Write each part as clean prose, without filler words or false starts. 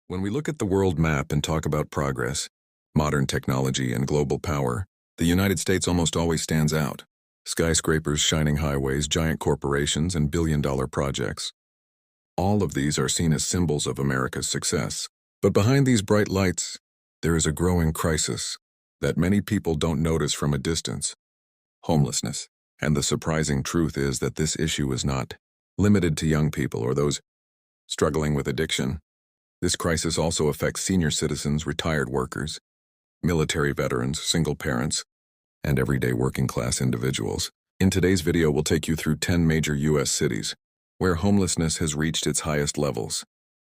When we look at the world map and talk about progress, modern technology, and global power, the United States almost always stands out. Skyscrapers, shining highways, giant corporations, and billion-dollar projects. All of these are seen as symbols of America's success. But behind these bright lights, there is a growing crisis that many people don't notice from a distance: homelessness. And the surprising truth is that this issue is not limited to young people or those struggling with addiction. This crisis also affects senior citizens, retired workers, military veterans, single parents, and everyday working-class individuals. In today's video, we'll take you through 10 major U.S. cities where homelessness has reached its highest levels,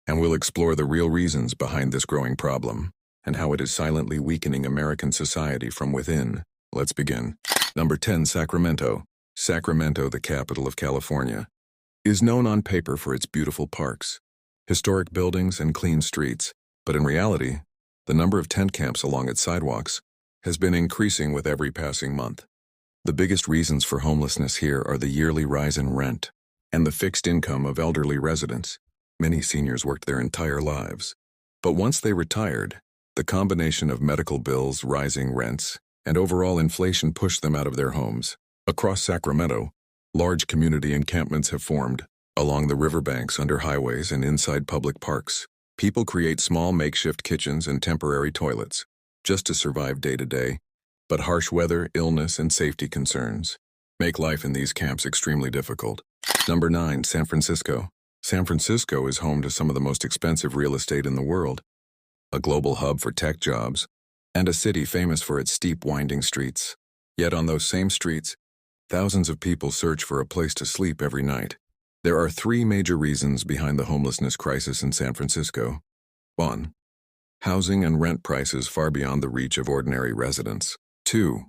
and we'll explore the real reasons behind this growing problem and how it is silently weakening American society from within. Let's begin. Number 10, Sacramento. Sacramento, the capital of California, is known on paper for its beautiful parks, historic buildings, and clean streets, but in reality, the number of tent camps along its sidewalks has been increasing with every passing month. The biggest reasons for homelessness here are the yearly rise in rent and the fixed income of elderly residents. Many seniors worked their entire lives, but once they retired, the combination of medical bills, rising rents, and overall inflation pushed them out of their homes. Across Sacramento, large community encampments have formed along the riverbanks, under highways, and inside public parks. People create small makeshift kitchens and temporary toilets just to survive day to day, but harsh weather, illness, and safety concerns make life in these camps extremely difficult. Number 9, San Francisco. San Francisco is home to some of the most expensive real estate in the world, a global hub for tech jobs, and a city famous for its steep, winding streets. Yet on those same streets, thousands of people search for a place to sleep every night. There are three major reasons behind the homelessness crisis in San Francisco. 1. Housing and rent prices far beyond the reach of ordinary residents. 2.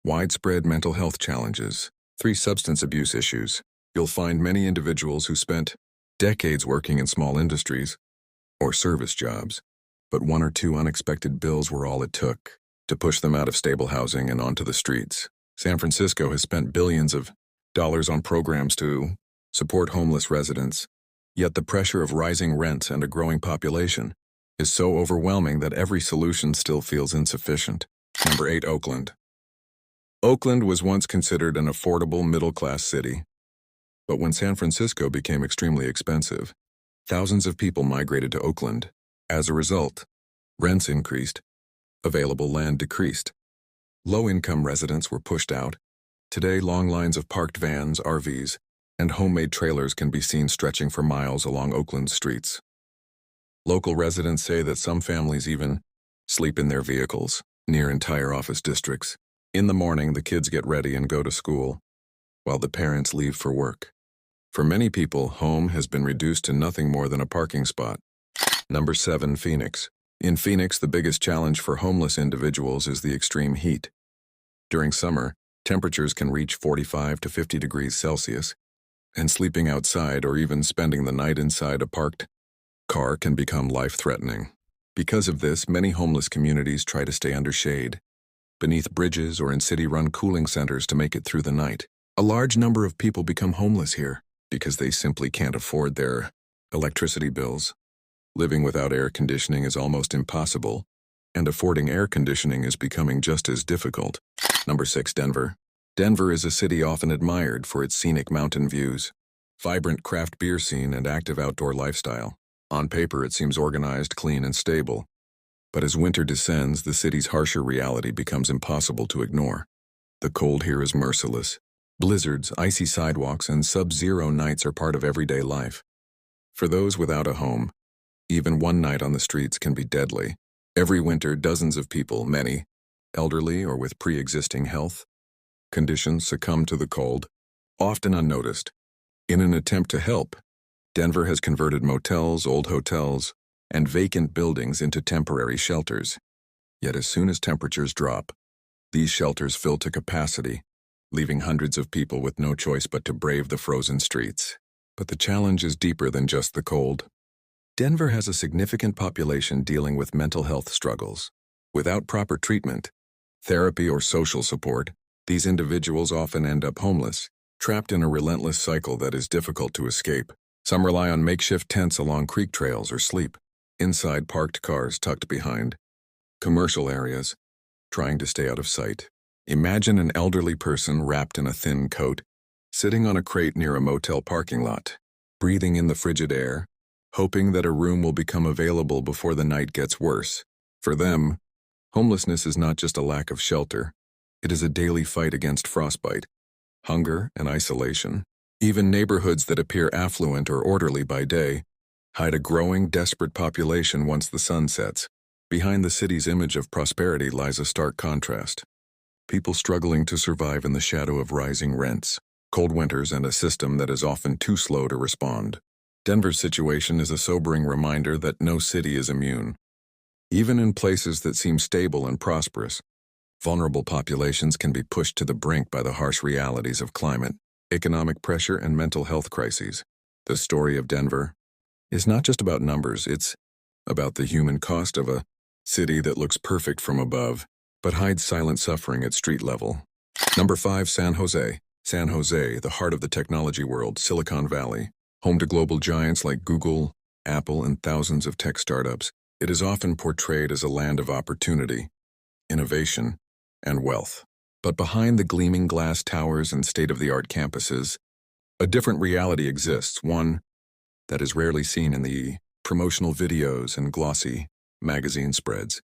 Widespread mental health challenges. 3. Substance abuse issues. You'll find many individuals who spent decades working in small industries or service jobs, but one or two unexpected bills were all it took to push them out of stable housing and onto the streets. San Francisco has spent billions of dollars on programs to support homeless residents, yet the pressure of rising rents and a growing population is so overwhelming that every solution still feels insufficient. Number 8, Oakland. Oakland was once considered an affordable middle-class city, but when San Francisco became extremely expensive, thousands of people migrated to Oakland. As a result, rents increased, available land decreased, low-income residents were pushed out. Today, long lines of parked vans, RVs, and homemade trailers can be seen stretching for miles along Oakland's streets. Local residents say that some families even sleep in their vehicles near entire office districts. In the morning, the kids get ready and go to school, while the parents leave for work. For many people, home has been reduced to nothing more than a parking spot. Number 7, Phoenix. In Phoenix, the biggest challenge for homeless individuals is the extreme heat. During summer, temperatures can reach 45 to 50 degrees Celsius, and sleeping outside or even spending the night inside a parked car can become life-threatening. Because of this, many homeless communities try to stay under shade, beneath bridges or in city-run cooling centers to make it through the night. A large number of people become homeless here because they simply can't afford their electricity bills. Living without air conditioning is almost impossible, and affording air conditioning is becoming just as difficult. Number 6, Denver. Denver is a city often admired for its scenic mountain views, vibrant craft beer scene, and active outdoor lifestyle. On paper, it seems organized, clean, and stable. But as winter descends, the city's harsher reality becomes impossible to ignore. The cold here is merciless. Blizzards, icy sidewalks, and sub-zero nights are part of everyday life. For those without a home, even one night on the streets can be deadly. Every winter, dozens of people, many elderly or with pre-existing health conditions, succumb to the cold, often unnoticed. In an attempt to help, Denver has converted motels, old hotels, and vacant buildings into temporary shelters. Yet as soon as temperatures drop, these shelters fill to capacity, leaving hundreds of people with no choice but to brave the frozen streets. But the challenge is deeper than just the cold. Denver has a significant population dealing with mental health struggles. Without proper treatment, therapy, or social support, these individuals often end up homeless, trapped in a relentless cycle that is difficult to escape. Some rely on makeshift tents along creek trails or sleep inside parked cars tucked behind commercial areas, trying to stay out of sight. Imagine an elderly person wrapped in a thin coat, sitting on a crate near a motel parking lot, breathing in the frigid air, hoping that a room will become available before the night gets worse. For them, homelessness is not just a lack of shelter, it is a daily fight against frostbite, hunger, and isolation. Even neighborhoods that appear affluent or orderly by day hide a growing, desperate population once the sun sets. Behind the city's image of prosperity lies a stark contrast. People struggling to survive in the shadow of rising rents, cold winters, and a system that is often too slow to respond. Denver's situation is a sobering reminder that no city is immune. Even in places that seem stable and prosperous, vulnerable populations can be pushed to the brink by the harsh realities of climate, economic pressure, and mental health crises. The story of Denver is not just about numbers, it's about the human cost of a city that looks perfect from above, but hides silent suffering at street level. Number 5, San Jose. San Jose, the heart of the technology world, Silicon Valley, home to global giants like Google, Apple, and thousands of tech startups. It is often portrayed as a land of opportunity, innovation, and wealth. But behind the gleaming glass towers and state-of-the-art campuses, a different reality exists, one that is rarely seen in the promotional videos and glossy magazine spreads.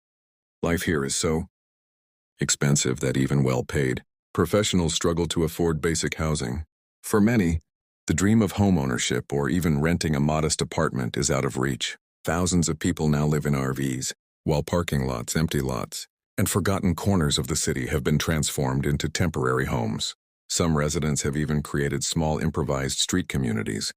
Life here is so expensive that even well-paid professionals struggle to afford basic housing. For many, the dream of homeownership or even renting a modest apartment is out of reach. Thousands of people now live in RVs, while parking lots, empty lots, and forgotten corners of the city have been transformed into temporary homes. Some residents have even created small improvised street communities,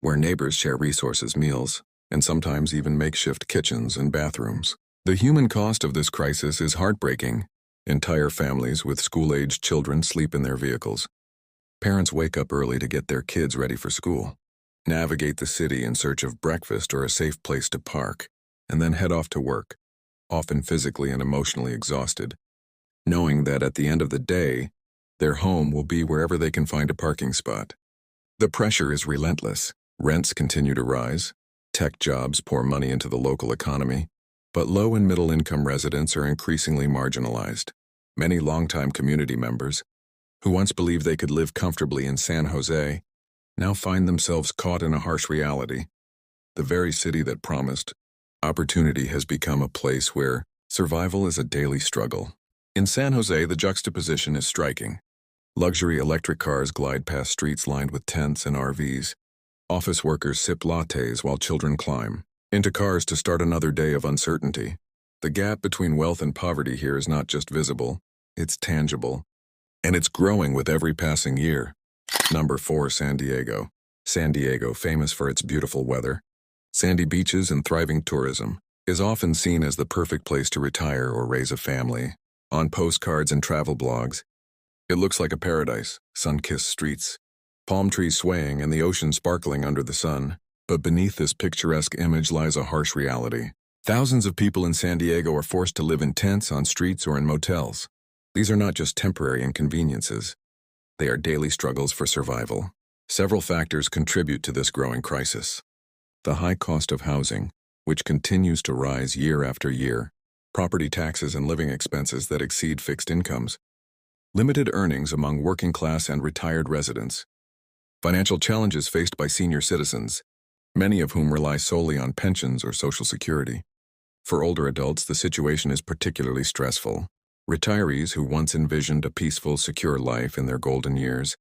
where neighbors share resources, meals, and sometimes even makeshift kitchens and bathrooms. The human cost of this crisis is heartbreaking. Entire families with school-aged children sleep in their vehicles. Parents wake up early to get their kids ready for school, navigate the city in search of breakfast or a safe place to park, and then head off to work, often physically and emotionally exhausted, knowing that at the end of the day, their home will be wherever they can find a parking spot. The pressure is relentless. Rents continue to rise. Tech jobs pour money into the local economy, but low and middle-income residents are increasingly marginalized. Many longtime community members, who once believed they could live comfortably in San Jose, now find themselves caught in a harsh reality. The very city that promised opportunity has become a place where survival is a daily struggle. In San Jose, the juxtaposition is striking. Luxury electric cars glide past streets lined with tents and RVs. Office workers sip lattes while children climb into cars to start another day of uncertainty. The gap between wealth and poverty here is not just visible, it's tangible, and it's growing with every passing year. Number 4, San Diego. San Diego, famous for its beautiful weather, sandy beaches, and thriving tourism, is often seen as the perfect place to retire or raise a family. On postcards and travel blogs, it looks like a paradise, sun-kissed streets, palm trees swaying, and the ocean sparkling under the sun. But beneath this picturesque image lies a harsh reality. Thousands of people in San Diego are forced to live in tents, on streets, or in motels. These are not just temporary inconveniences. They are daily struggles for survival. Several factors contribute to this growing crisis. The high cost of housing, which continues to rise year after year, property taxes and living expenses that exceed fixed incomes, limited earnings among working-class and retired residents, financial challenges faced by senior citizens, many of whom rely solely on pensions or Social Security. For older adults, the situation is particularly stressful. Retirees who once envisioned a peaceful, secure life in their golden years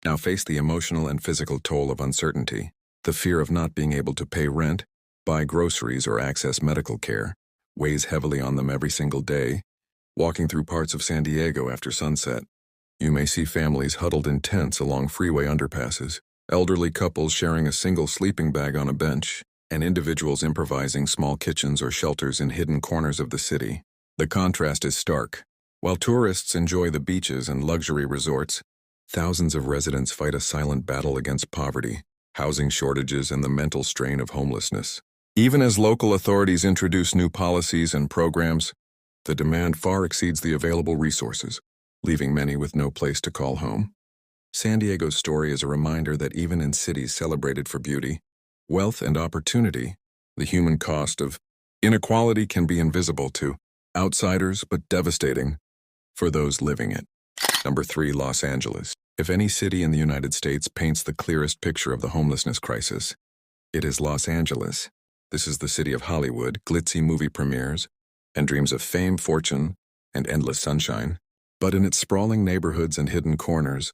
now face the emotional and physical toll of uncertainty. The fear of not being able to pay rent, buy groceries, or access medical care weighs heavily on them every single day. Walking through parts of San Diego after sunset, you may see families huddled in tents along freeway underpasses, elderly couples sharing a single sleeping bag on a bench, and individuals improvising small kitchens or shelters in hidden corners of the city. The contrast is stark. While tourists enjoy the beaches and luxury resorts, thousands of residents fight a silent battle against poverty, housing shortages, and the mental strain of homelessness. Even as local authorities introduce new policies and programs, the demand far exceeds the available resources, leaving many with no place to call home. San Diego's story is a reminder that even in cities celebrated for beauty, wealth, and opportunity, the human cost of Inequality can be invisible to outsiders, but devastating for those living it. Number 3, Los Angeles. If any city in the United States paints the clearest picture of the homelessness crisis, it is Los Angeles. This is the city of Hollywood, glitzy movie premieres, and dreams of fame, fortune, and endless sunshine. But in its sprawling neighborhoods and hidden corners,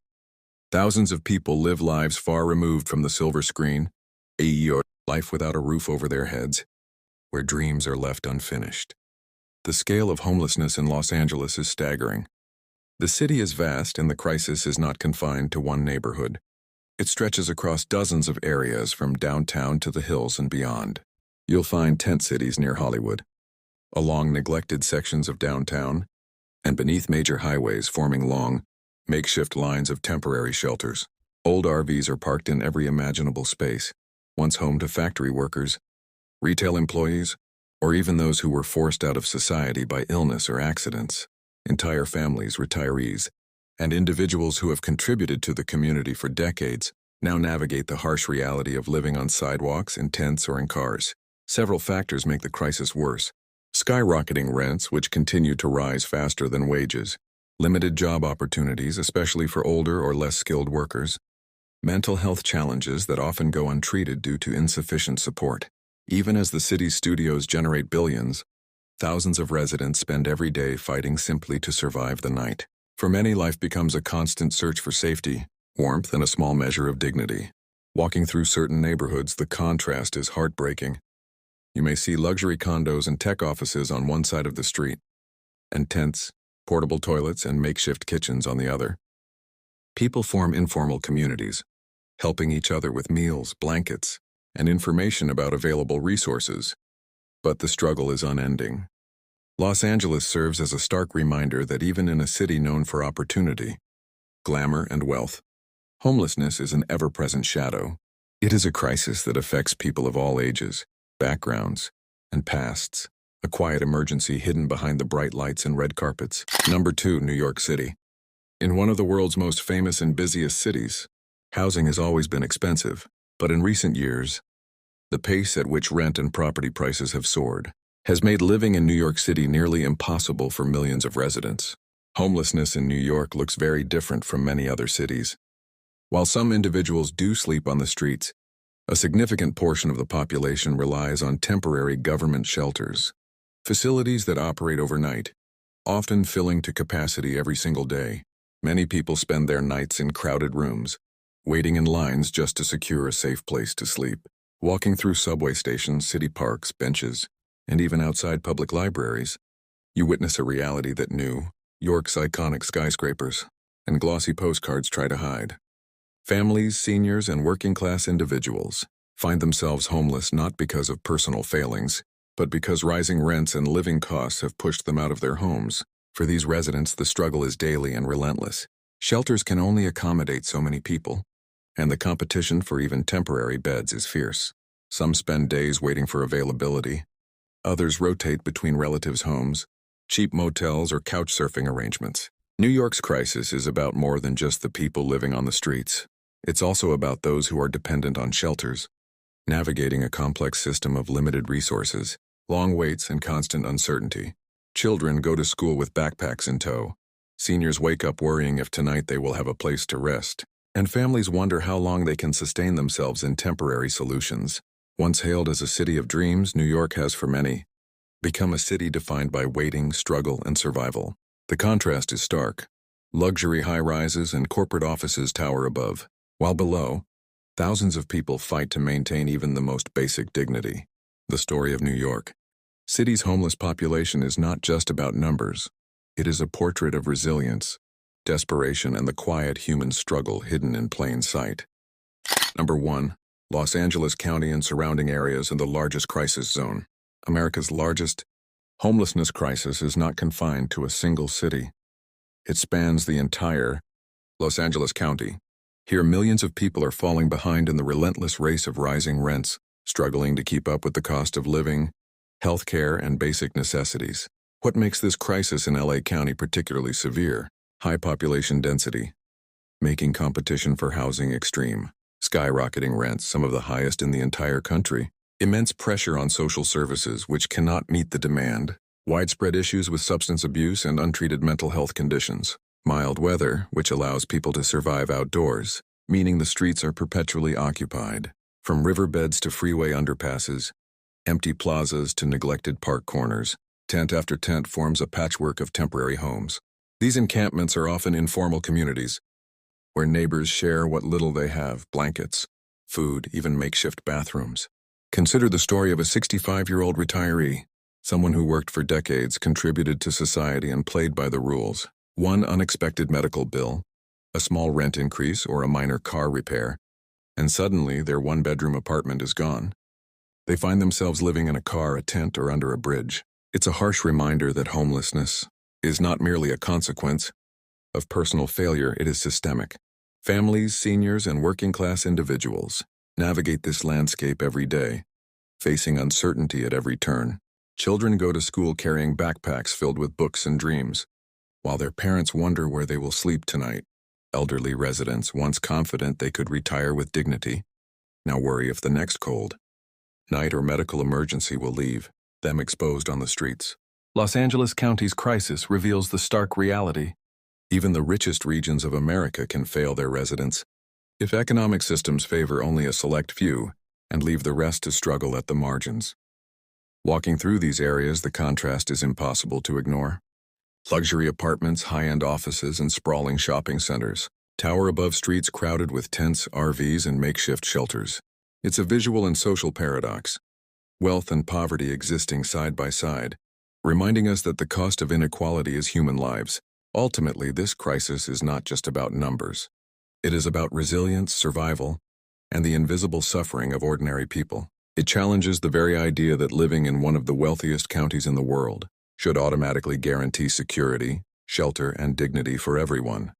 thousands of people live lives far removed from the silver screen, a life without a roof over their heads, where dreams are left unfinished. The scale of homelessness in Los Angeles is staggering. The city is vast, and the crisis is not confined to one neighborhood. It stretches across dozens of areas from downtown to the hills and beyond. You'll find tent cities near Hollywood, along neglected sections of downtown, and beneath major highways forming long, makeshift lines of temporary shelters. Old RVs are parked in every imaginable space, once home to factory workers, retail employees, or even those who were forced out of society by illness or accidents. Entire families, retirees, and individuals who have contributed to the community for decades now navigate the harsh reality of living on sidewalks, in tents, or in cars. Several factors make the crisis worse. Skyrocketing rents, which continue to rise faster than wages. Limited job opportunities, especially for older or less skilled workers. Mental health challenges that often go untreated due to insufficient support. Even as the city's studios generate billions, thousands of residents spend every day fighting simply to survive the night. For many, life becomes a constant search for safety, warmth, and a small measure of dignity. Walking through certain neighborhoods, the contrast is heartbreaking. You may see luxury condos and tech offices on one side of the street, and tents, portable toilets, and makeshift kitchens on the other. People form informal communities, helping each other with meals, blankets, and information about available resources. But the struggle is unending. Los Angeles serves as a stark reminder that even in a city known for opportunity, glamour, and wealth, homelessness is an ever-present shadow. It is a crisis that affects people of all ages, backgrounds, and pasts, a quiet emergency hidden behind the bright lights and red carpets. Number 2, New York City. In one of the world's most famous and busiest cities, housing has always been expensive, but in recent years, the pace at which rent and property prices have soared has made living in New York City nearly impossible for millions of residents. Homelessness in New York looks very different from many other cities. While some individuals do sleep on the streets, a significant portion of the population relies on temporary government shelters, facilities that operate overnight, often filling to capacity every single day. Many people spend their nights in crowded rooms, waiting in lines just to secure a safe place to sleep. Walking through subway stations, city parks, benches, and even outside public libraries, you witness a reality that New York's iconic skyscrapers and glossy postcards try to hide. Families, seniors, and working-class individuals find themselves homeless not because of personal failings, but because rising rents and living costs have pushed them out of their homes. For these residents, the struggle is daily and relentless. Shelters can only accommodate so many people, and the competition for even temporary beds is fierce. Some spend days waiting for availability. Others rotate between relatives' homes, cheap motels, or couch surfing arrangements. New York's crisis is about more than just the people living on the streets. It's also about those who are dependent on shelters, navigating a complex system of limited resources, long waits, and constant uncertainty. Children go to school with backpacks in tow. Seniors wake up worrying if tonight they will have a place to rest. And families wonder how long they can sustain themselves in temporary solutions. Once hailed as a city of dreams, New York has, for many, become a city defined by waiting, struggle, and survival. The contrast is stark. Luxury high-rises and corporate offices tower above, while below, thousands of people fight to maintain even the most basic dignity. The story of New York City's homeless population is not just about numbers. It is a portrait of resilience, desperation, and the quiet human struggle hidden in plain sight. Number 1. Los Angeles County and surrounding areas in the largest crisis zone. America's largest homelessness crisis is not confined to a single city. It spans the entire Los Angeles County. Here, millions of people are falling behind in the relentless race of rising rents, struggling to keep up with the cost of living, healthcare, and basic necessities. What makes this crisis in LA County particularly severe? High population density, making competition for housing extreme. Skyrocketing rents, some of the highest in the entire country. Immense pressure on social services which cannot meet the demand. Widespread issues with substance abuse and untreated mental health conditions. Mild weather, which allows people to survive outdoors, meaning the streets are perpetually occupied. From riverbeds to freeway underpasses, empty plazas to neglected park corners, tent after tent forms a patchwork of temporary homes. These encampments are often informal communities, where neighbors share what little they have: blankets, food, even makeshift bathrooms. Consider the story of a 65-year-old retiree, someone who worked for decades, contributed to society, and played by the rules. One unexpected medical bill, a small rent increase, or a minor car repair, and suddenly their one-bedroom apartment is gone. They find themselves living in a car, a tent, or under a bridge. It's a harsh reminder that homelessness is not merely a consequence of personal failure, it is systemic. Families, seniors, and working-class individuals navigate this landscape every day, facing uncertainty at every turn. Children go to school carrying backpacks filled with books and dreams, while their parents wonder where they will sleep tonight. Elderly residents, once confident they could retire with dignity, now worry if the next cold night or medical emergency will leave them exposed on the streets. Los Angeles County's crisis reveals the stark reality. Even the richest regions of America can fail their residents if economic systems favor only a select few and leave the rest to struggle at the margins. Walking through these areas, the contrast is impossible to ignore. Luxury apartments, high-end offices, and sprawling shopping centers tower above streets crowded with tents, RVs, and makeshift shelters. It's a visual and social paradox. Wealth and poverty existing side by side, reminding us that the cost of inequality is human lives. Ultimately, this crisis is not just about numbers. It is about resilience, survival, and the invisible suffering of ordinary people. It challenges the very idea that living in one of the wealthiest counties in the world should automatically guarantee security, shelter, and dignity for everyone.